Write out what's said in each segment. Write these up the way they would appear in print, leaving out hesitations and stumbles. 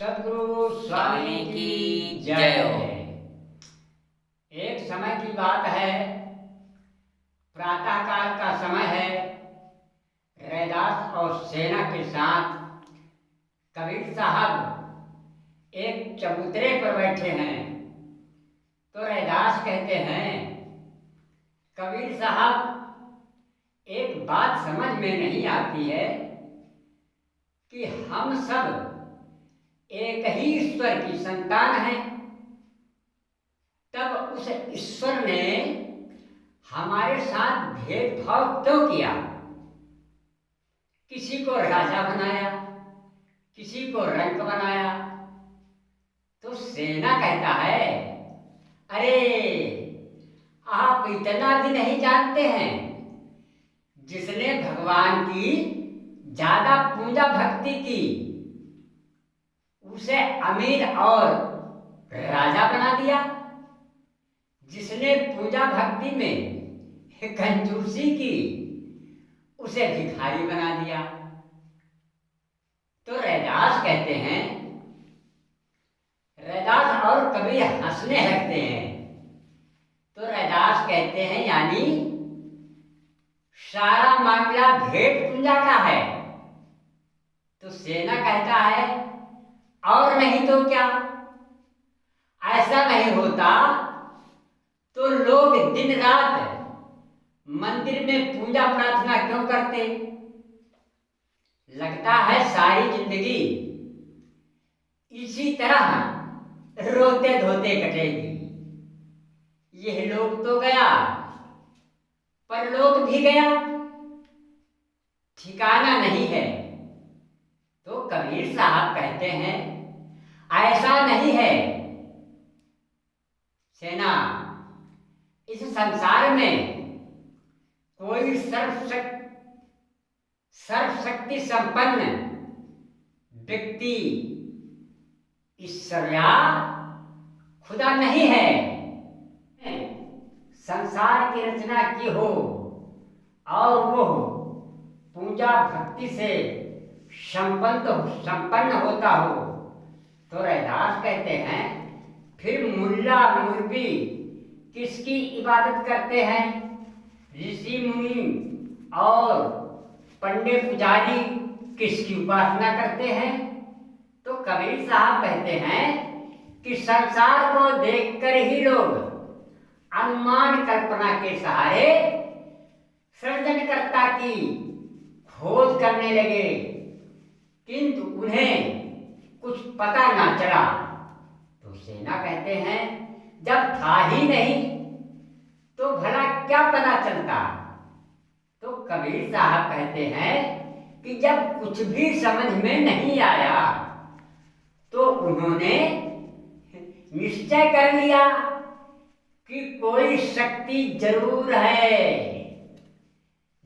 सद्गुरु स्वामी की जय हो। एक समय की बात है, प्रातःकाल का समय है। रैदास और सेना के साथ कबीर साहब एक चबूतरे पर बैठे हैं। तो रैदास कहते हैं, कबीर साहब, एक बात समझ में नहीं आती है कि हम सब एक ही ईश्वर की संतान हैं। तब उस ईश्वर ने हमारे साथ भेदभाव क्यों किया? किसी को राजा बनाया, किसी को रंक बनाया। तो सेना कहता है, अरे आप इतना भी नहीं जानते हैं, जिसने भगवान की ज्यादा पूजा भक्ति की उसे अमीर और राजा बना दिया। जिसने पूजा भक्ति में कंजूसी की उसे भिखारी बना दिया। तो रैदास कहते हैं, रैदास और कबीर हंसने लगते हैं। तो रैदास कहते हैं, यानी सारा मामला भेंट पूजा का है। तो सेना कहता है, और नहीं तो क्या? ऐसा नहीं होता तो लोग दिन रात मंदिर में पूजा प्रार्थना क्यों करते? लगता है सारी जिंदगी इसी तरह रोते धोते कटेगी। यह लोग तो गया, पर लोग भी गया, ठिकाना नहीं है। तो कबीर साहब कहते हैं, ऐसा नहीं है सेना, इस संसार में कोई सर्वशक्ति संपन्न व्यक्ति ईश्वर या खुदा नहीं है। संसार की रचना की हो और वो पूजा भक्ति से संपन्न होता हो, तो रैदास कहते हैं, फिर मुल्ला मुरबी किसकी इबादत करते हैं? ऋषि मुनि और पंडित पुजारी किसकी उपासना करते हैं? तो कबीर साहब कहते हैं कि संसार को देखकर ही लोग अनुमान कल्पना के सहारे सृजनकर्ता की खोज करने लगे, किंतु उन्हें कुछ पता ना चला। तो सेना कहते हैं, जब था ही नहीं तो भला क्या पता चलता? तो कबीर साहब कहते हैं कि जब कुछ भी समझ में नहीं आया तो उन्होंने निश्चय कर लिया कि कोई शक्ति जरूर है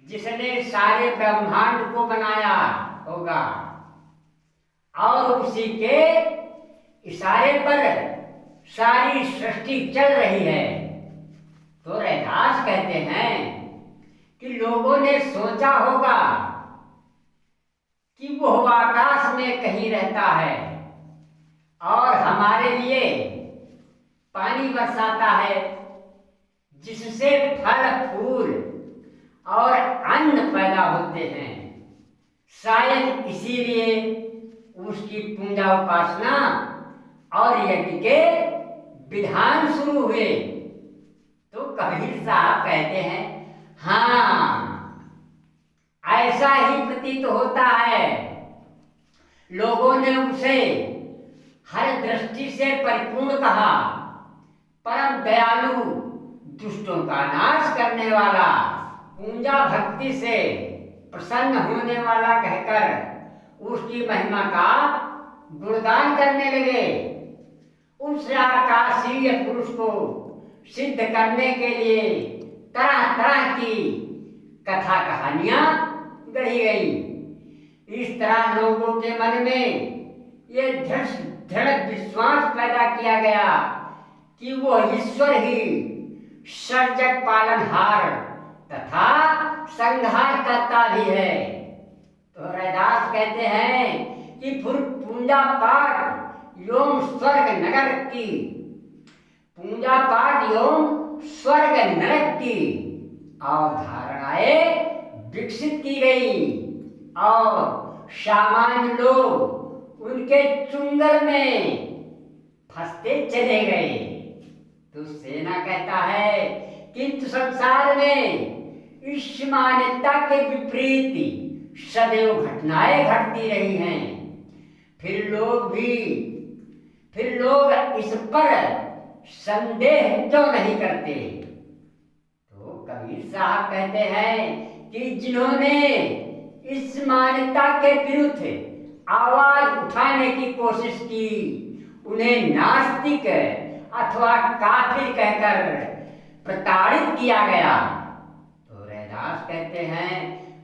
जिसने सारे ब्रह्मांड को बनाया होगा और उसी के इशारे पर सारी सृष्टि चल रही है। तो रैदास कहते हैं कि लोगों ने सोचा होगा कि वो आकाश में कहीं रहता है और हमारे लिए पानी बरसाता है, जिससे फल फूल और अन्न पैदा होते हैं। शायद इसीलिए उसकी पूजा उपासना और यज्ञ के विधान शुरू हुए। तो कबीर साहब कहते हैं, हाँ, ऐसा ही प्रतीत होता है। लोगों ने उसे हर दृष्टि से परिपूर्ण कहा, परम दयालु, दुष्टों का नाश करने वाला, पूजा भक्ति से प्रसन्न होने वाला कहकर उसकी महिमा का गुणगान करने लगे। उस आकाशीय पुरुष को सिद्ध करने के लिए तरह तरह की कथा कहानियां गढ़ी गई। इस तरह लोगों के मन में ये दृढ़ विश्वास पैदा किया गया कि वो ईश्वर ही सर्जक, पालनहार तथा संहार करता भी है। तो रैदास कहते हैं कि फिर पूजा पाठ एवं स्वर्ग नरक की, पूजा पाठ एवं स्वर्ग नरक की अवधारणाएं विकसित की गई और सामान्य लोग उनके चुंगल में फंसते चले गए। तो सेना कहता है किंतु संसार में इस मान्यता के विपरीत सदैव घटनाएं घटती रही हैं। फिर लोग इस पर संदेह क्यों नहीं करते? तो कबीर साहब कहते हैं कि जिन्होंने इस मान्यता के विरुद्ध आवाज उठाने की कोशिश की उन्हें नास्तिक अथवा काफिर कहकर प्रताड़ित किया गया। तो रैदास कहते हैं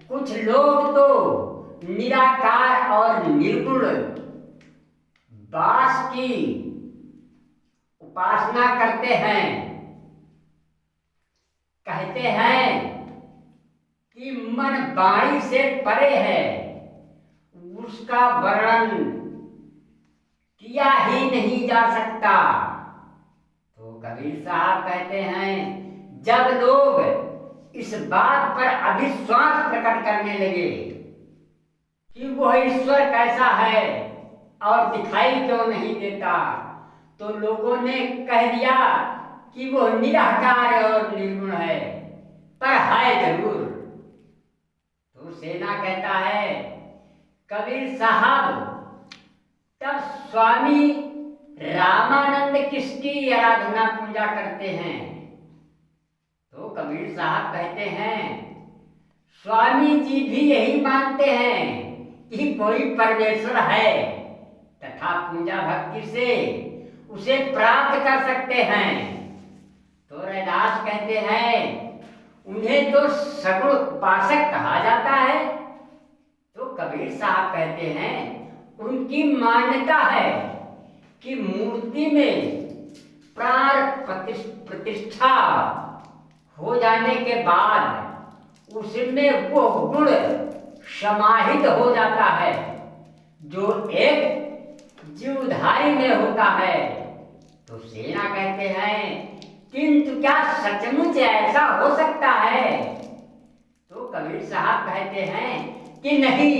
कुछ लोग तो निराकार और निर्गुण बास की उपासना करते हैं, कहते हैं कि मन वाणी से परे है, उसका वर्णन किया ही नहीं जा सकता। तो कबीर साहब कहते हैं जब लोग इस बात पर अविश्वास प्रकट करने लगे कि वह ईश्वर कैसा है और दिखाई क्यों नहीं देता, तो लोगों ने कह दिया कि वो निराकार और निर्गुण है, पर है जरूर। तो सेना कहता है कबीर साहब तब स्वामी रामानंद किसकी आराधना पूजा करते हैं? तो कबीर साहब कहते हैं स्वामी जी भी यही मानते हैं कि कोई परमेश्वर है तथा पूजा भक्ति से उसे प्राप्त कर सकते हैं। तो रैदास कहते हैं उन्हें तो सगुण उपासक कहा जाता है। तो कबीर साहब कहते हैं उनकी मान्यता है कि मूर्ति में प्राण प्रतिष्ठा हो जाने के बाद उसमें वो गुण समाहित हो जाता है जो एक जीवधारी में होता है। तो सेना कहते हैं किंतु क्या सचमुच ऐसा हो सकता है? तो कबीर साहब कहते हैं कि नहीं,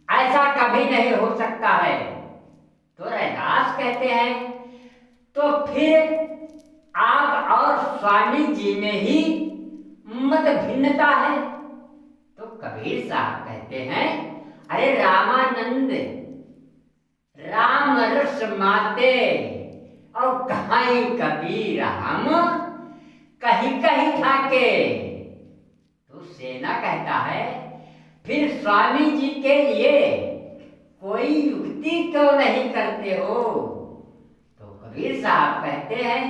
ऐसा कभी नहीं हो सकता है। तो रैदास कहते हैं तो फिर आप और स्वामी जी में ही मत भिन्नता है। तो कबीर साहब कहते हैं अरे रामानंद राम रस माते और कहीं कबीर हम कहीं कहीं ठाके। तो सेना कहता है फिर स्वामी जी के लिए कोई युक्ति क्यों नहीं करते हो? तो कबीर साहब कहते हैं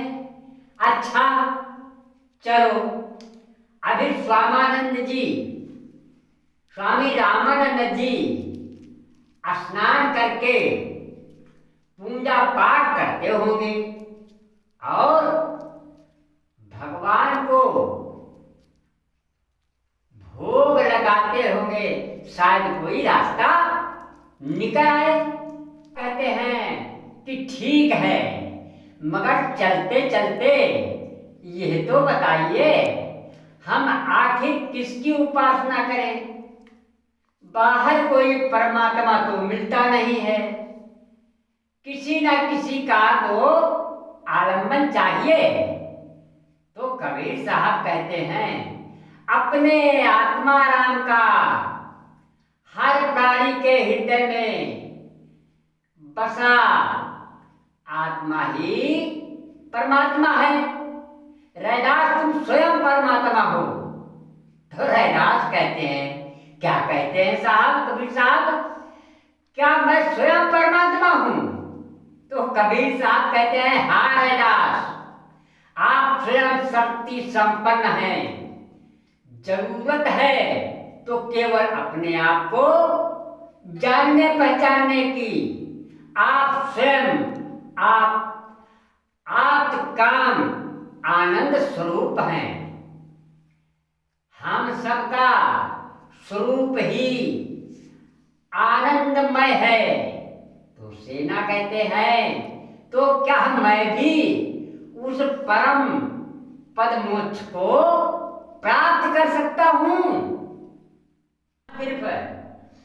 अच्छा चलो अभी स्वामी रामानंद जी स्नान करके पूजा पाठ करते होंगे और भगवान को भोग लगाते होंगे, शायद कोई रास्ता निकल आए। कहते हैं कि ठीक है, मगर चलते चलते यह तो बताइए हम आखिर किसकी उपासना करें? बाहर कोई परमात्मा तो मिलता नहीं है, किसी न किसी का तो आलम्बन चाहिए। तो कबीर साहब कहते हैं अपने आत्मा राम का हर प्राणी के हृदय में बसा आत्मा ही परमात्मा है। रैदास तुम स्वयं परमात्मा हो। तो रैदास कहते हैं क्या कहते हैं साहब कबीर साहब, क्या मैं स्वयं परमात्मा हूं? तो कबीर साहब कहते हैं हाँ रैदास, आप स्वयं शक्ति संपन्न हैं। जरूरत है तो केवल अपने आप को जानने पहचानने की। आप स्वयं आप काम आनंद स्वरूप हैं। हम सबका स्वरूप ही आनंदमय है। तो सेना कहते हैं तो क्या मैं भी उस परम पद मोक्ष को प्राप्त कर सकता हूं? सिर्फ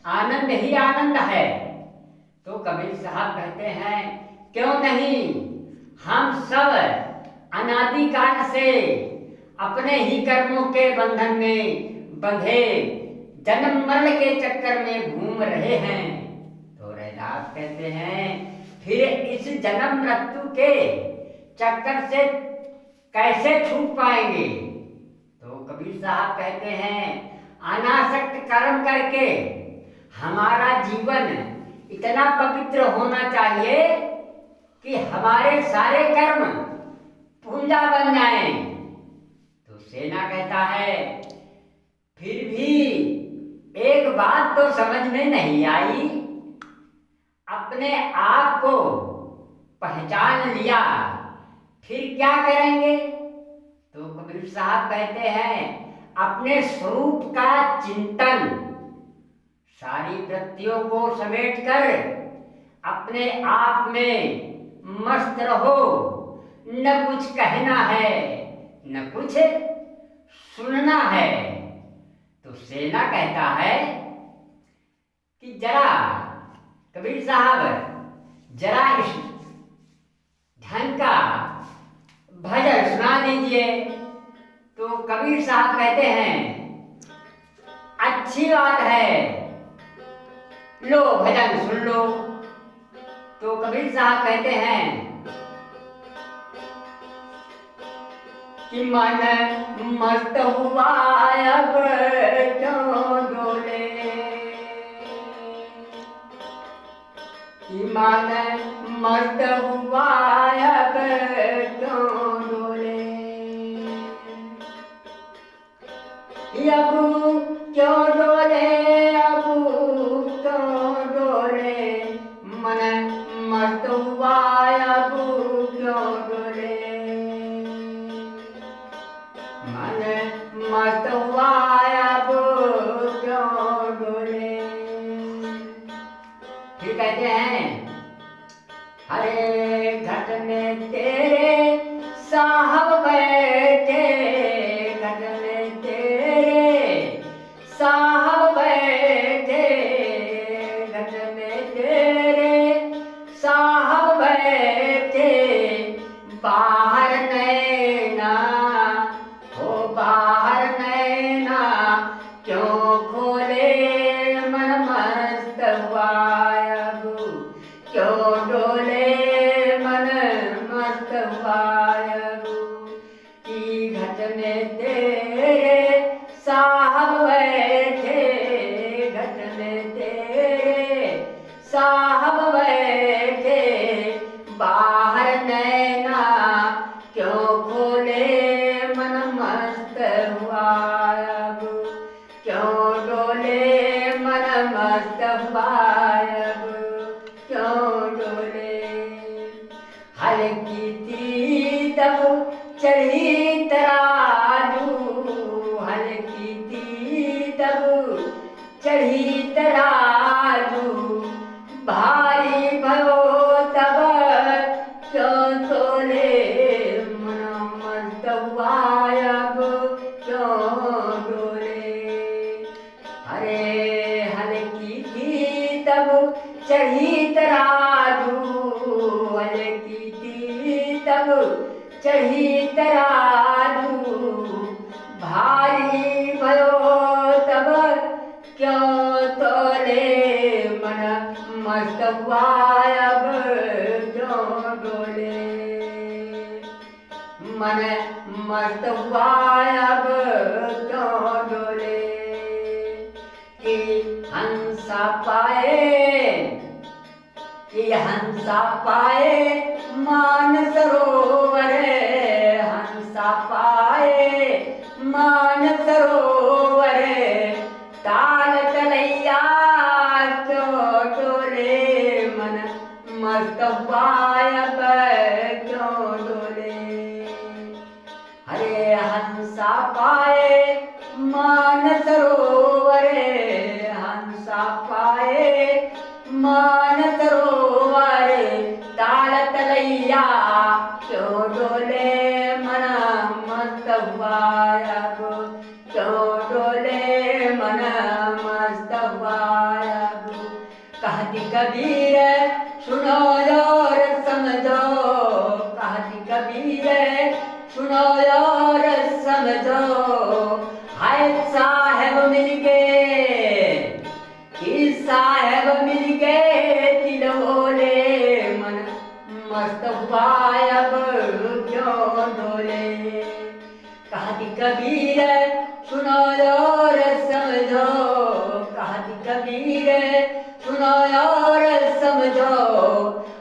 आनंद ही आनंद है। तो कबीर साहब कहते हैं क्यों नहीं, हम सब अनादिकाल से अपने ही कर्मों के बंधन में बंधे जन्म मरण के चक्कर में घूम रहे हैं। तो रैदास कहते हैं फिर इस जन्म मृत्यु के चक्कर से कैसे छूट पाएंगे? तो कबीर साहब कहते हैं अनासक्त कर्म करके हमारा जीवन इतना पवित्र होना चाहिए कि हमारे सारे कर्म पूंजा बन जाएं। तो सेना कहता है फिर भी एक बात तो समझ में नहीं आई, अपने आप को पहचान लिया फिर क्या करेंगे? तो कबीर साहब कहते हैं अपने स्वरूप का चिंतन, सारी वृत्तियों को समेटकर अपने आप में मस्त रहो, न कुछ कहना है न कुछ सुनना है। तो सेना कहता है कि जरा कबीर साहब जरा इस ढंग का भजन सुना दीजिए। तो कबीर साहब कहते हैं अच्छी बात है, लो भजन सुन लो। तो कबीर साहब कहते हैं कि मन मस्त हुआ अब क्यों डोले, कि मन मस्त हुआ अब क्यों डोले, अब क्यों डोले, अब क्यों डोले, मन मस्त हुआ अब क्यों डोले, मन मस्त हुआ अब क्यों डोले। फिर कहते हैं हरे घट में तेरे साहब बैठे, घट में तेरे साहब बैठे, घट में तेरे साहब बैठे, बाहर नैना हो बाहर नैना क्यों खोले, मन मस्त हुआ अब क्यों डोले, मन मस्त हुआ अब, कि घट में तेरे साहब बैठे, घट में तेरे साहब बैठे, बाहर नैना क्यों खोले, मन मस्त हुआ अब क्यों डोले, मन मस्त हुआ अब क्यों डोले। हल्की थी तब चढ़ी तराजू, हल्की थी तब चढ़ी तराजू, भारी भयो तब क्यों तोले, मन मस्त हुआ अब क्यों डोले। अरे हल्की थी तब चढ़ी तराजू, हल्की थी तब चढ़ी तराजू, भारी भयो तब क्यों तोले, मन मस्त हुआ अब क्यों डोले, मन मस्त हुआ अब क्यों डोले। कि हंसा पाए, कि हंसा पाए मान सरोवर, हंसा पाए मान सरोवर, ताल तलैया क्यों डोले, मन मस्त हुआ अब क्यों डोले। हरे हंसा पाए मान सरोवर, हंसा पाए मान सरोवर, तलैया क्यों डोले मन मस्त हुआ अब, क्यों डोले मन मस्त हुआ अब। कहती कबीर सुनो और समझो, कहती कबीर सुनो और समझो, हाय साहेब मिल गए कि साहेब मिल गए दिल बोले मन मस्त हुआ अब क्यों डोले। कहती कबीर सुनो और समझो, कहती कबीर सुनो और समझो,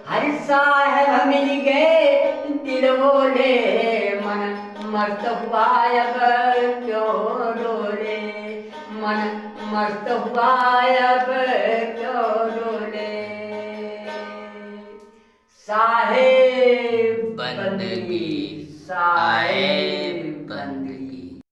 हर साहेब मिल गए दिल बोले मन मस्त हुआ अब क्यों डोले, मन मस्त हुआ अब क्यों डोले। साहेब बंदगी साहेब